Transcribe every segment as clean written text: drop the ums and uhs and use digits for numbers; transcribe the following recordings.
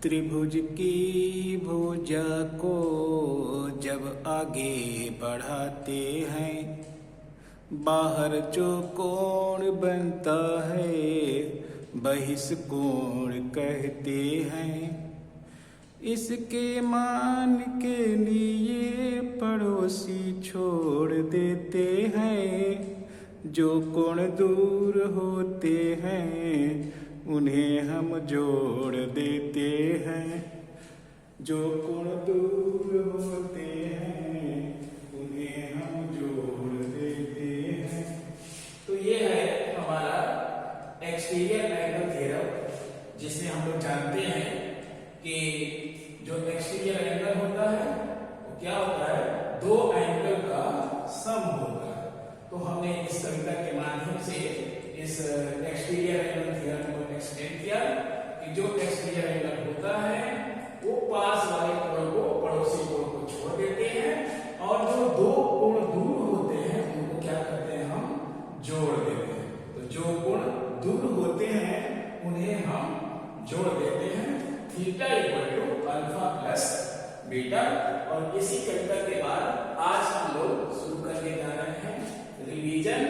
त्रिभुज की भुजा को जब आगे बढ़ाते हैं, बाहर चौकोण बनता है, बहिष्कोण कहते हैं। इसके मान के लिए पड़ोसी छोड़ देते हैं। जो कोण दूर होते हैं उन्हें हम जोड़ देते हैं। जो कोण दूर होते हैं उन्हें हम जोड़ देते हैं। तो ये है हमारा एक्सटीरियर एंगल थ्योरम, जिसमें हम लोग जानते हैं कि जो एक्सटीरियर एंगल होता है वो क्या होता है, दो एंगल का सम होता है। तो हमने इस कविता के माध्यम से इस एक्सटीरियर एंगल थ्योरम को एक्सप्लेन किया कि जो एक्सटीरियर एंगल होता है वो पास वाले कोण को पड़ोसी कोण को छोड़ देते हैं, और जो दो कोण दूर होते हैं उनको क्या करते हैं, हम जोड़ देते हैं। तो जो कोण दूर होते हैं उन्हें हम जोड़ देते हैं। Theta equal to alpha plus beta. और इसी कविता के बाद आज हम लोग शुरू करने जा रहे हैं रिवीजन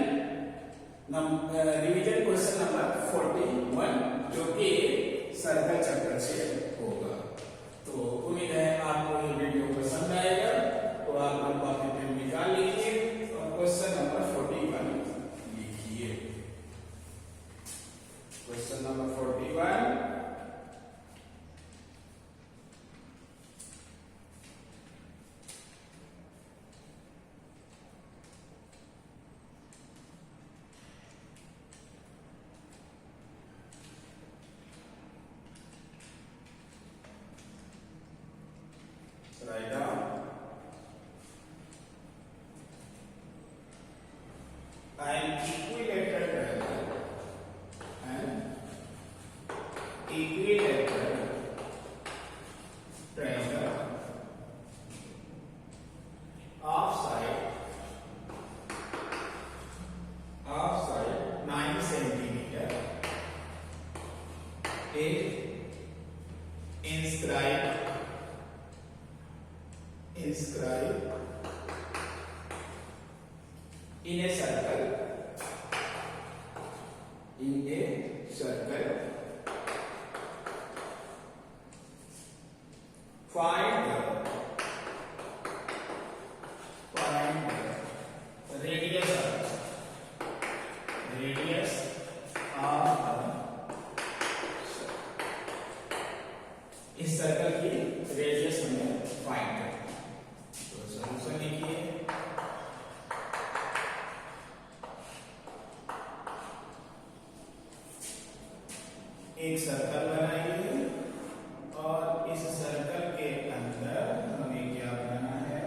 क्वेश्चन नंबर 41, जो कि सर्कल चैप्टर से होगा। तो उम्मीद है आपको ये वीडियो पसंद आएगा। तो आप लोग कॉपी पेन निकाल लीजिए और क्वेश्चन नंबर 41 लिखिए। Question number 41, write down an equilateral triangle, of side 9 centimeter is inscribed in a circle, find the radius of इस सर्कल की रेडियस हमें फाइंड करनी है। तो सॉल्यूशन लिखिए। एक सर्कल बनाइए और इस सर्कल के अंदर हमें क्या बनाना है,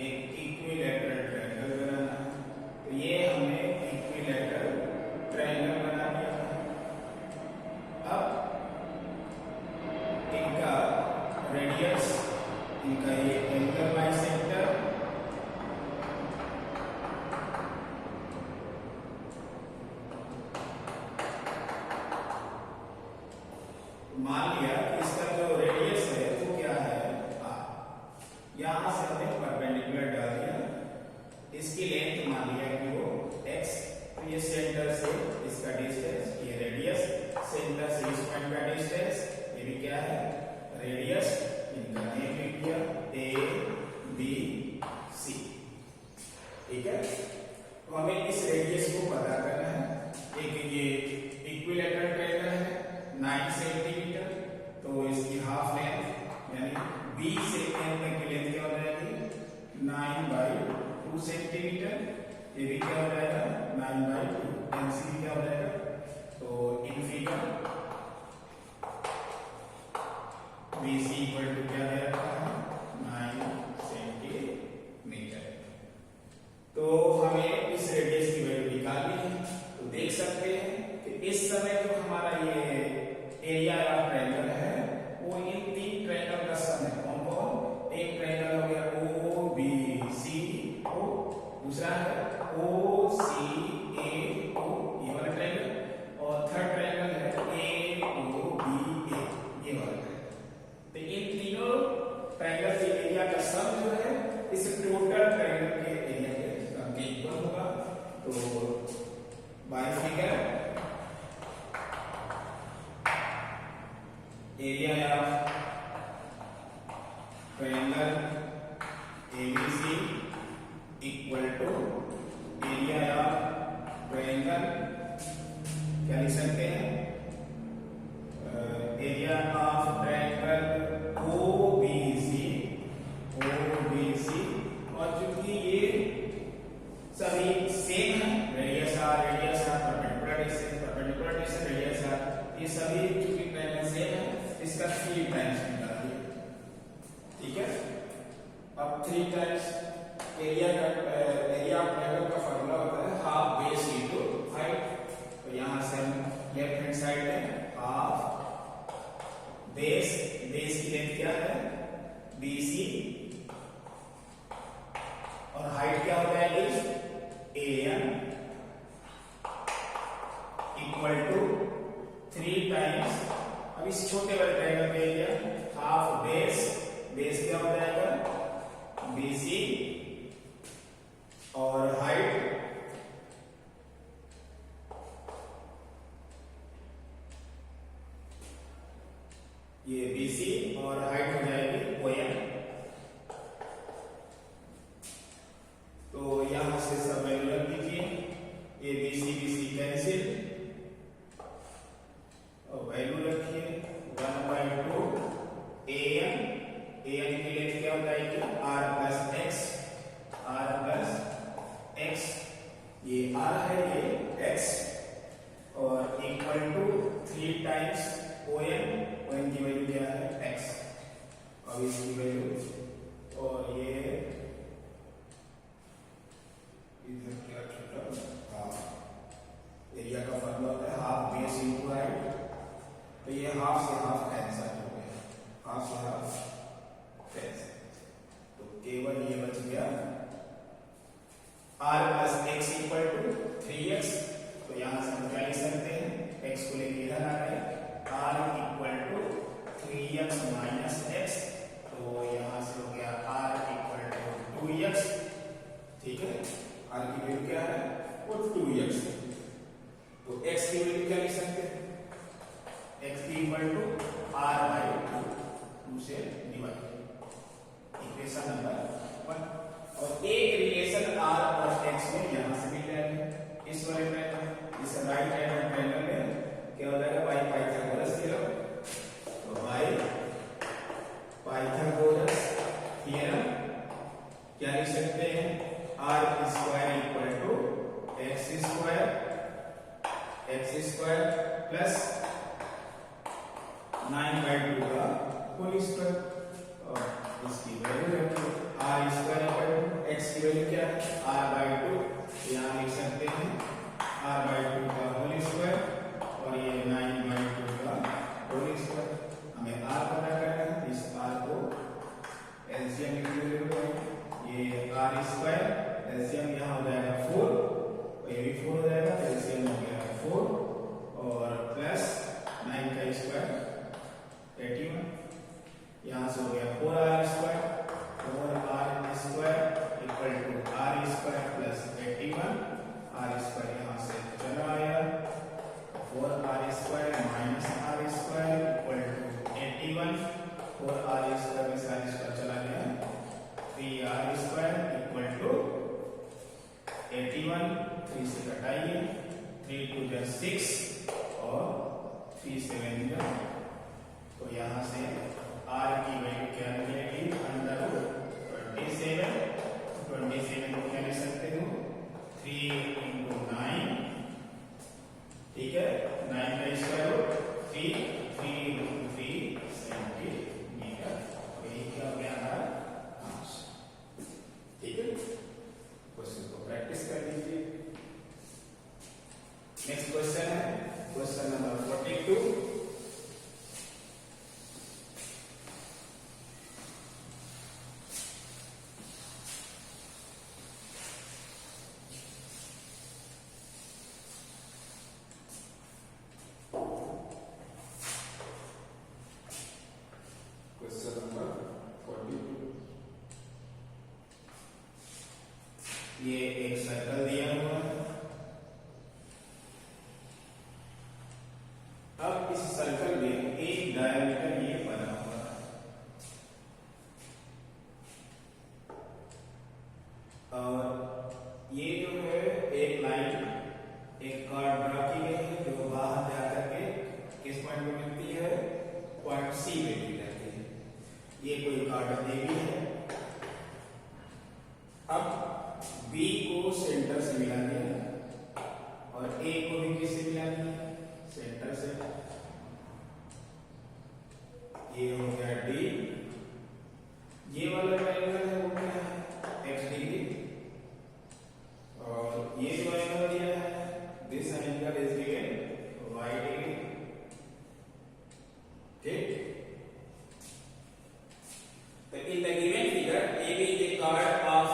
एक इक्विलैटरल ट्रायंगल बनाना है। तो ये हमने इक्विलैटरल ट्रायंगल बना दिया। अब इनका रेडियस, इनका ये एंगल बाइसेक्टर, मान लिया कि इसका जो रेडियस है वो क्या है, r। यहां से हमने परपेंडिकुलर डाल दिया। इसकी लेंथ मान लिया कि वो x। तो ये सेंटर से इसका डिस्टेंस, ये रेडियस, सेंटर से इस पॉइंट का डिस्टेंस, ये भी क्या है, रेडियस। इनका नेम लिख दिया a b c। ठीक है। तो हमें इस रेडियस को पता करना है। एक ये इक्विलैटरल ट्रायंगल है 9 सेंटीमीटर, तो इसकी हाफ लेंथ यानी b से n तक की लेंथ क्या हो जाएगी, 9/2 सेंटीमीटर। ये भी क्या हो जाएगा, 9/2। एनसीबी क्या हो जाएगा, तो in figure BC equal to क्या दे रखा है, 9 सेंटीमीटर। तो हमें इस रेडियस की वैल्यू निकालनी है। तो देख सकते हैं कि इस समय जो हमारा ये एरिया ऑफ ट्रायंगल है वो इन तीन ट्रायंगल का सम है। कौन कौन, एक ट्रायंगल हो गया OBCO, दूसरा है OCAO, ये वाला ट्रायंगल, और थर्ड ट्रायंगल है AOBA, ये वाला triangle. Area of triangle ABC equal to area of triangle, क्या लिख सकते हैं, एरिया ऑफ ट्रायंगल ओबीसी, और चूंकि ये सभी सेम है, radius R perpendicular distance radius R, ये सभी चूंकि ट्रायंगल सेम है, इसका 3 टाइम्स निकाल दिया। ठीक है, अब 3 टाइम्स एरिया ऑफ ट्रायंगल का फॉर्मूला होता है हाफ बेस इनटू हाइट। तो यहां से हम लेफ्ट हैंड साइड में हाफ बेस की लेंथ क्या है BC, और हाइट क्या हो जाएगी AM इक्वल टू 3 टाइम्स, अब इस छोटे वाले ट्रायंगल पे एरिया हाफ बेस क्या हो जाएगा BC, और हाइट ये BC, और हाइट हो जाएगी OM। तो यहां से सब वैल्यू रख दीजिए, ये BC कैंसिल, और वैल्यू रखिए 1/2 AM की लेंथ क्या हो जाएगी R प्लस x, ये R है ये x, और इक्वल टू 3 टाइम्स OM की वैल्यू क्या है x, अब इसकी वैल्यू, और ये इधर क्या छूटा, हाफ एरिया का फॉर्मूला होता है हाफ बेस इनटू हाइट। तो ये हाफ से हाफ कैंसिल हो गया, हाफ से हाफ कैंसिल, तो केवल ये बच गया R plus x equal to 3x। तो यहां से हम क्या लिख सकते हैं, x को लेकर इधर आ गए, R equal to 3x minus x, तो यहां से हो गया R इक्वल टू 2x। ठीक है, R की वैल्यू क्या है वो 2x, तो x की वैल्यू क्या लिख सकते हैं, x की इक्वल टू R/2 से डिवाइड, इक्वेशन नंबर 1। और एक रिलेशन R और x में यहां से मिल जाएगा, इस वाले ट्रायंगल, इस राइट हैंड ट्रायंगल में क्या हो जाएगा बाय पाइथागोरस थ्योरम। तो बाय पाइथागोरस थ्योरम क्या लिख सकते हैं, R square equal to x square plus 9/2 का होल स्क्वायर, और इसकी वैल्यू रखिए R square equal to x की वैल्यू क्या है R/2, यहाँ लिख सकते हैं R/2 का होल स्क्वायर, और ये 9/2 का होल स्क्वायर। हमें R पता करना है, इस R को एलसीएम ये R स्क्वायर, एलसीएम यहाँ हो जाएगा 4, और ये भी 4 हो जाएगा, एलसीएम हो गया 4, और प्लस 9 का स्क्वायर 81, यहाँ से हो गया 4R square equal to R square plus 81, R square यहाँ से चला आया, 4R square minus R square equal to 81, 4R square में सारा स्क्वायर चला गया, 3R स्क्वायर इक्वल टू 81, 3 से घटाइए, 3 2 जा 6 और 3 7 जा, तो यहाँ से R की वैल्यू क्या मिलेगी अंडर 27 को क्या लिख सकते हो 3 into 9, ठीक है, 9 का स्क्वायर 3 into 3 सेंटीमीटर, यही क्या हो गया हमारा आंसर। ठीक है, क्वेश्चन को प्रैक्टिस कर लीजिए। नेक्स्ट क्वेश्चन है क्वेश्चन नंबर 42। डायमीटर ये बना हुआ है। और ये जो है एक लाइन एक कर्व ड्रा की गई है जो बाहर जाकर के किस पॉइंट पे मिलती है, पॉइंट सी पे मिल जाती है। ये कोई कर्व दे दी है। अब बी को सेंटर से मिला दिया और ए को भी किससे मिला दिया, सेंटर से। ये हो गया डी। ये वाला ट्रायंगल है वो क्या है, x डिग्री। और ये जो एंगल दिया है this angle is given y degree. ठीक। तो in the given figure AB is a curve of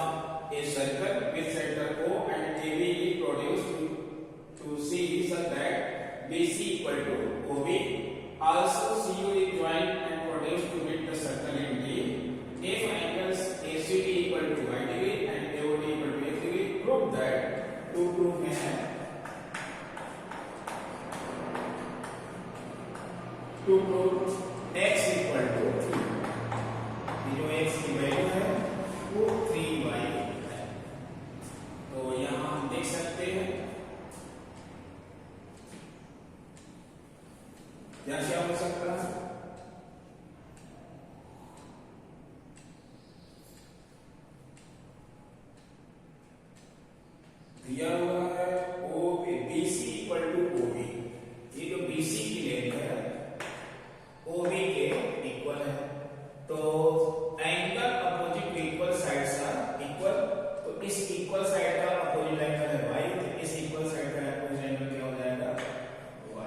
a circle with center O and AB is produced to C such that BC equal to OB. Also CU is joined and produced to meet the circle in D. If angles ACD equal to y degree and AOD equal to x degree, prove that two proof में है to prove x equal to 3। जो x की value है वो 3y है। तो यहाँ हम देख सकते हैं क्या क्या हो सकता है। दिया हुआ है ओ BC इक्वल टू OB। ये जो BC की लेंथ है OB के इक्वल है। तो angle opposite equal sides are equal. तो इस इक्वल साइड का अपोजिट एंगल है y, तो इस इक्वल साइड का अपोजिट एंगल क्या हो जाएगा, y।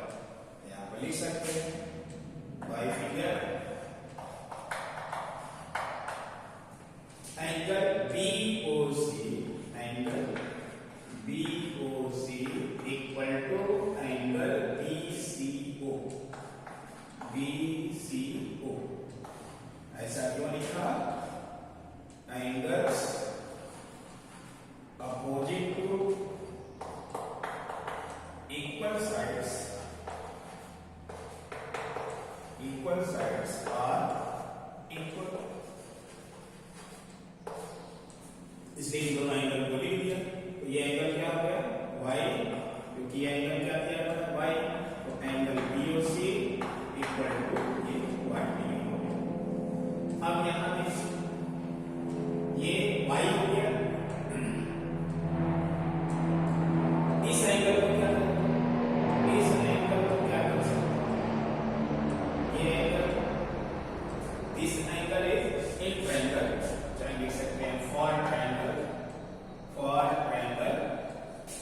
यहां पर लिख सकते हैं y figure angle BOC, angle BOC equal to angle BCO, BCO। ऐसा क्यों लिखा, angles opposite to equal sides are equal. इसलिए इन दोनों एंगल को लिख दिया। तो ये एंगल क्या हो गया, y, क्योंकि ये एंगल क्या दिया है y। तो एंगल BOC इक्वल टू ये y डिग्री हो गया। अब यहां ये y हो गया। इस एंगल को क्या, इस एंगल को क्या कर सकते हैं, ये angle, this angle is in triangle, चाहे लिख सकते हैं फॉर ट्रायंगल, फॉर ट्रायंगल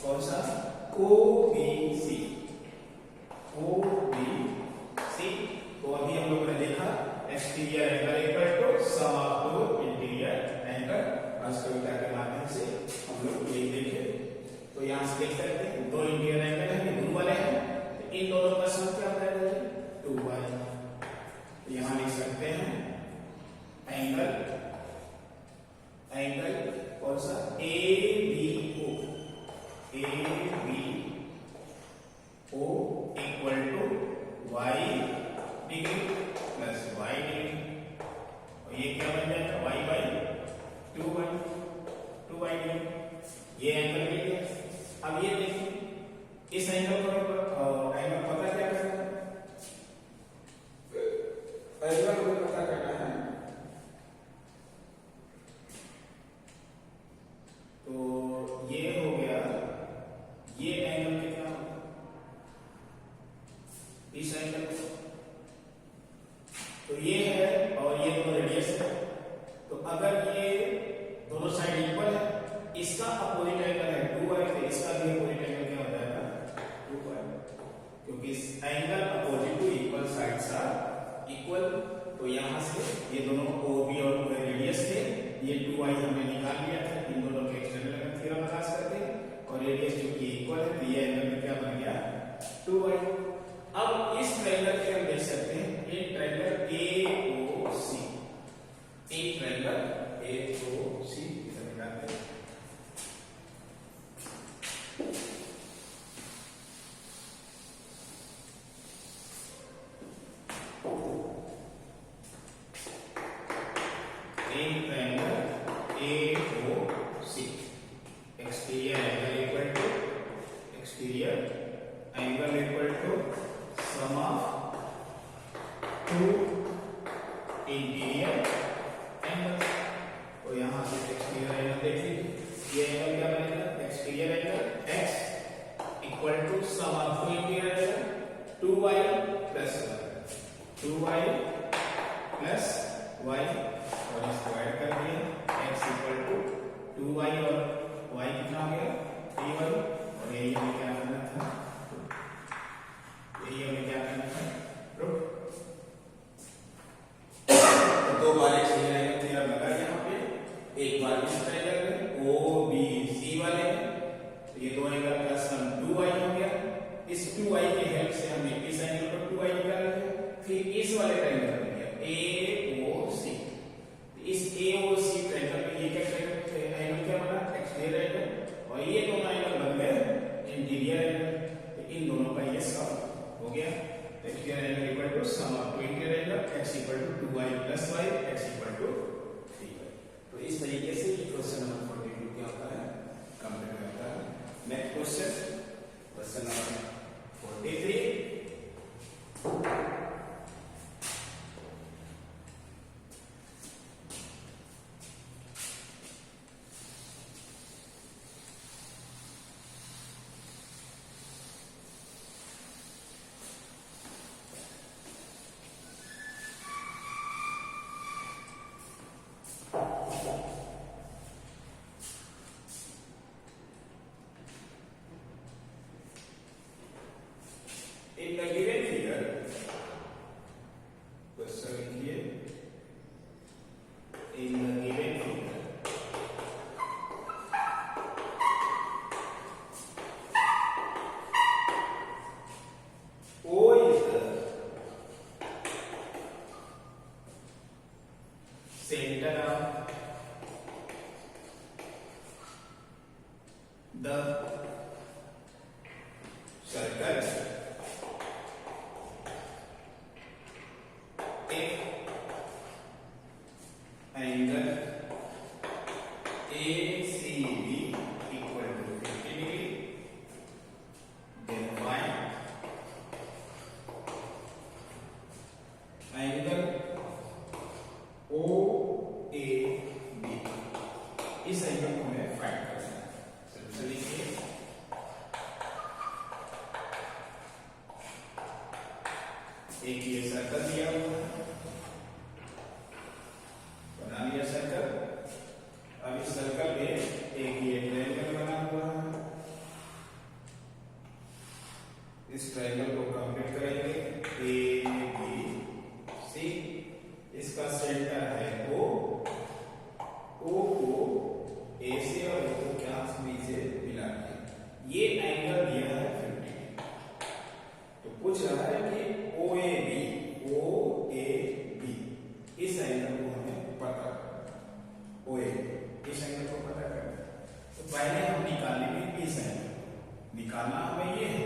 कौन सा, OBC, OBC। तो अभी हम लोगों ने देखा exterior angle equal to sum of two interior angle. आज कविता के माध्यम से हम लोग ये देखे। तो यहां से देख सकते हैं दो इंटीरियर एंगल है, दोनों वाले हैं। तो इन दोनों का सम क्या होता है, 2y। तो यहां लिख सकते हैं एंगल, एंगल कौन सा, ABO, ABO equal to y degree plus y degree. और ये क्या बन जाएगा, y बाई 2y डिग्री। ये एंगल मिल गया। अब ये देखिए इस एंगल को एंगल पता क्या करना है, एंगल को पता करना है। तो ये हो गया, ये एंगल कितना होगा, इस एंगल को। तो ये है और ये दोनों रेडियस है। तो अगर ये दोनों साइड इक्वल है, इसका अपोजिट एंगल है 2y, तो इसका भी अपोजिट एंगल क्या हो जाएगा, 2y। क्योंकि इस angle opposite to equal sides are equal. तो यहां से ये दोनों OB और रेडियस थे, ये 2y हमने निकाल लिया था इन दोनों के एक्सटर्नल थ्योरम लगा करके। और रेडियस क्योंकि इक्वल है तो ये एंगल में क्या बन गया, 2y। अब इस ट्रायंगल के हम देख सकते हैं ये ट्रायंगल AOC, एक ट्रायंगल AOC इधर निकालते हैं। To interior angle. तो यहां से एक्सटीरियर एंगल देखिए, ये एंगल क्या बनेगा, exterior angle x equal to sum of two interior angle 2y plus 2y plus y और इसको ऐड कर दिए, x इक्वल टू 2y और y कितना हो गया 3y, और यही हमें क्या करना था, यही हमें क्या करना था रूट। तो दो बार एक्सटीरियर एंगल थ्योरम लगा यहाँ पे, एक बार इस ट्रायंगल में OBC वाले में, तो ये दो एंगल का सम 2y हो गया। इस 2y की हेल्प से हमने इस एंगल पर 2y निकाल लिया, फिर इस वाले ट्रायंगल में गया AOC। इस AOC ट्रायंगल में ये क्या एंगल क्या बना, एक्सटीरियर एंगल, और ये दोनों एंगल बन गए इंटीरियर एंगल। तो इन दोनों का ये सम हो गया, exterior angle equal to sum of two interior angle x equal to 2y plus y, x equal to 3y। तो इस तरीके से ये क्वेश्चन नंबर 42 क्या होता है, कंप्लीट होता है। Next question, question number 43। In the given figure, question लिखिए, in the given figure, O is the center of the circle. Angle ACB equal to 50 degree, then find angle OAB। इस angle को हमें find करना है। सबसे लिखिए, एक ये सर्कल दिया हुआ है, बना लिया सर्कल। अब इस सर्कल में एक ये ट्रायंगल बना हुआ है, इस ट्रायंगल को कंप्लीट करेंगे ABC। इसका सेंटर है O, O को A से और O को क्या B से मिला के ये एंगल दिया है 50। तो पूछ रहा है कि OAB इस एंगल को हमें पता करना, OAB इस एंगल को पता करना। तो पहले हम निकालेंगे इस एंगल, निकालना हमें ये है,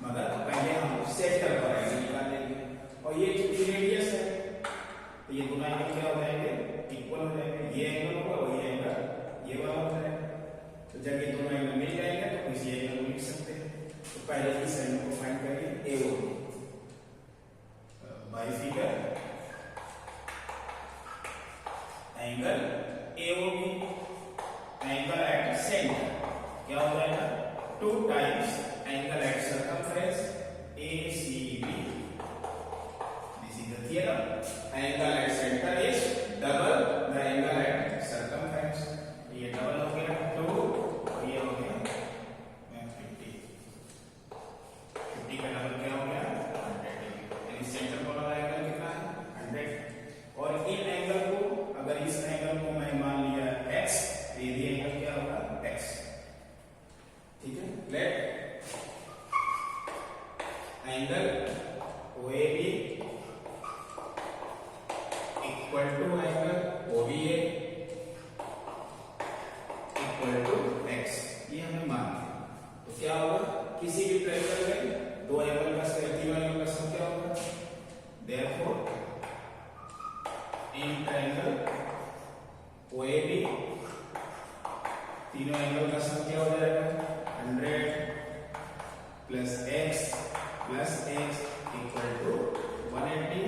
मगर पहले हम सेंटर पर एंगल निकाल लेंगे। और ये चूंकि रेडियस है, तो ये दोनों एंगल क्या हो जाएंगे, इक्वल हो जाएंगे। ये एंगल होगा और ये एंगल ये वाला हो जाएगा। तो जब ये दोनों एंगल मिल जाएंगे तो इसी एंगल को लिख सकते हैं। तो पहले इस एंगल को फाइंड करिए, AOB by figure angle AOB, angle at centre क्या हो जाएगा, 2 times angle at circumference ACB। This is the theorem, angle at centre is double the angle at circumference. ये डबल हो गया 2 और ये हो गया 50। 50 का डबल क्या हो गया 100 डिग्री, यानी सेंटर वाला एंगल कितना है 100। और इन एंगल को, अगर इस एंगल को मैं मान लिया x, ये भी एंगल क्या होगा x, ठीक है। Let angle OAB equal to angle OBA equal to x, ये हमें मान लिया। तो क्या होगा, किसी भी ट्रायंगल में दो एंगल का तीनों एंगल का सम क्या होगा, देयरफॉर इन ट्रायंगल OAB तीनों एंगल का सम क्या हो जाएगा 100 प्लस x इक्वल टू 180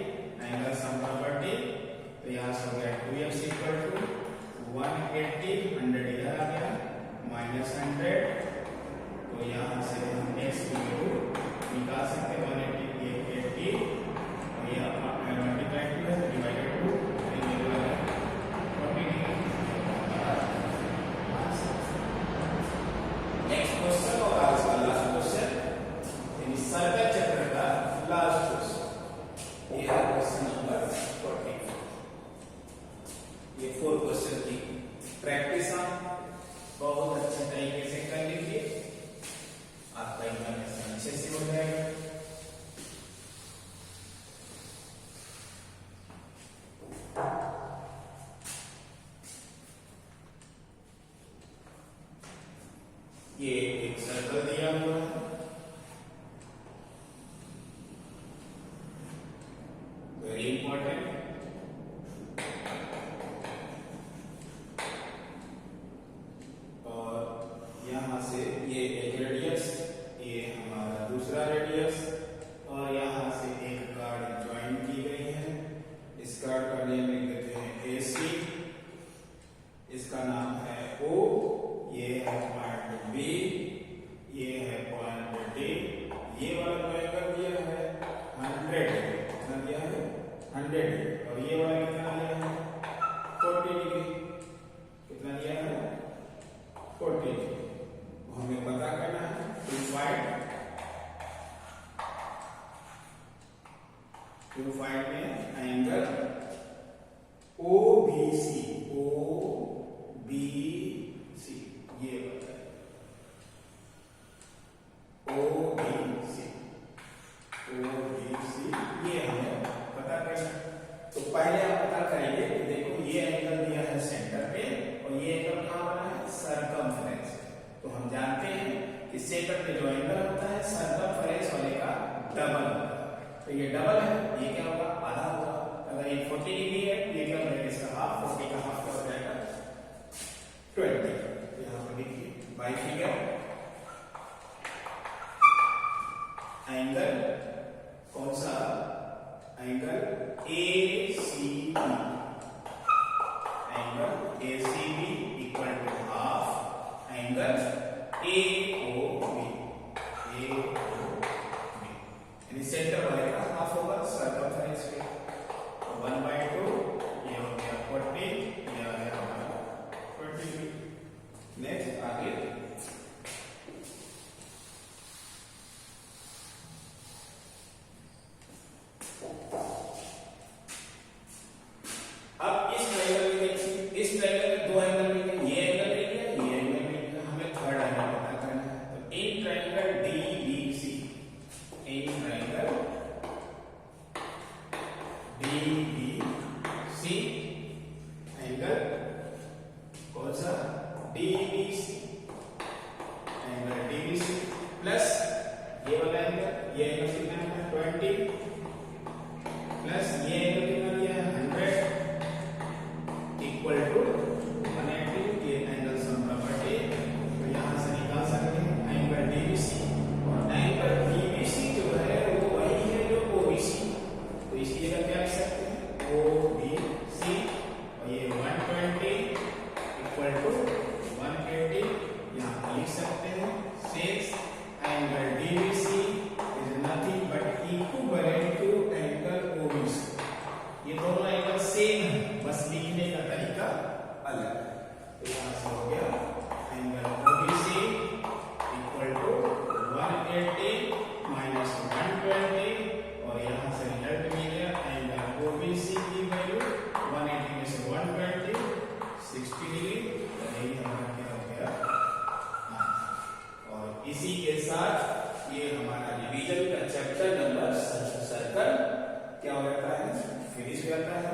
गया क्वेश्चन नंबर 44। ये 4 क्वेश्चन की प्रैक्टिस आप बहुत अच्छे तरीके से कर लीजिए, आपका एग्जामिनेशन अच्छे से हो जाएगा। ये एक सर्कल दिया हुआ है, वेरी इंपॉर्टेंट। और यहां से ये एक रेडियस, ये हमारा दूसरा रेडियस, और यहां से एक कार्ड ज्वाइन की गई है। इस कार्ड का नेम लिख देते हैं AC, इसका नाम है O, ये है पॉइंट B, ये है पॉइंट D। ये वाला जो एंगल दिया है 100, कितना दिया है 100, और ये वाला कितना दिया है 40 डिग्री, कितना दिया है 40 डिग्री। हमें पता करना है टू फाइंड में एंगल OBC, ये बताए OBC, ये हमें पता करना। तो पहले आप पता करेंगे कि देखो ये एंगल दिया है सेंटर पे, और ये एंगल कहाँ बना है सर्कमफ्रेंस। तो हम जानते हैं कि सेंटर पे जो एंगल होता है सर्कमफ्रेंस वाले का डबल होता है। तो ये डबल है, ये क्या होगा आधा होगा। अगर ये 40 डिग्री है, ये क्या हो जाएगा इसका हाफ, 40 का हाफ क्या हो जाएगा 20। यहाँ पर देखिए बाई फिगर एंगल कौन सा, angle ACB, angle ACB equal to half angle AOB, यानी सेंटर वाले का हाफ होगा सर्कमफ्रेंस के। तो 1/2 ये हो गया 40, ये आ गया हमारा 20। नेक्स्ट आगे अब इस ट्रायंगल में देखिए, इस ट्रायंगल में दो एंगल मिलेंगे, ये एंगल मिल गया, ये एंगल मिल गया, हमें थर्ड एंगल पता करना है। तो in triangle DBC, in triangle DBC angle कौन सा DBC, एंगल DBC प्लस ये वाला एंगल, ये एंगल कितना है 20, प्लस ये एंगल कितना दिया है 100, इक्वल टू 180। ये एंगल सम प्रॉपर्टी, तो यहां से निकाल सकते हैं एंगल DBC, और एंगल DBC जो है वो वही है जो OBC, तो इसकी जगह क्या लिख सकते हैं OBC, और ये 120 इक्वल टू 180 यहां पर लिख सकते हैं। Since angle DBC is nothing but equivalent to angle OBC, ये दोनों एंगल सेम है, बस लिखने का तरीका अलग है। तो यहां से हो गया angle OBC equal to 180 minus 120, और यहां से रिजल्ट मिल गया एंगल OBC की वैल्यू 180 में से 120 60 डिग्री। यही हमारा क्या हो गया और इसी के साथ ये हमारा रिवीजन का चैप्टर नंबर सर्कल क्या हो जाता है, फिनिश हो जाता है।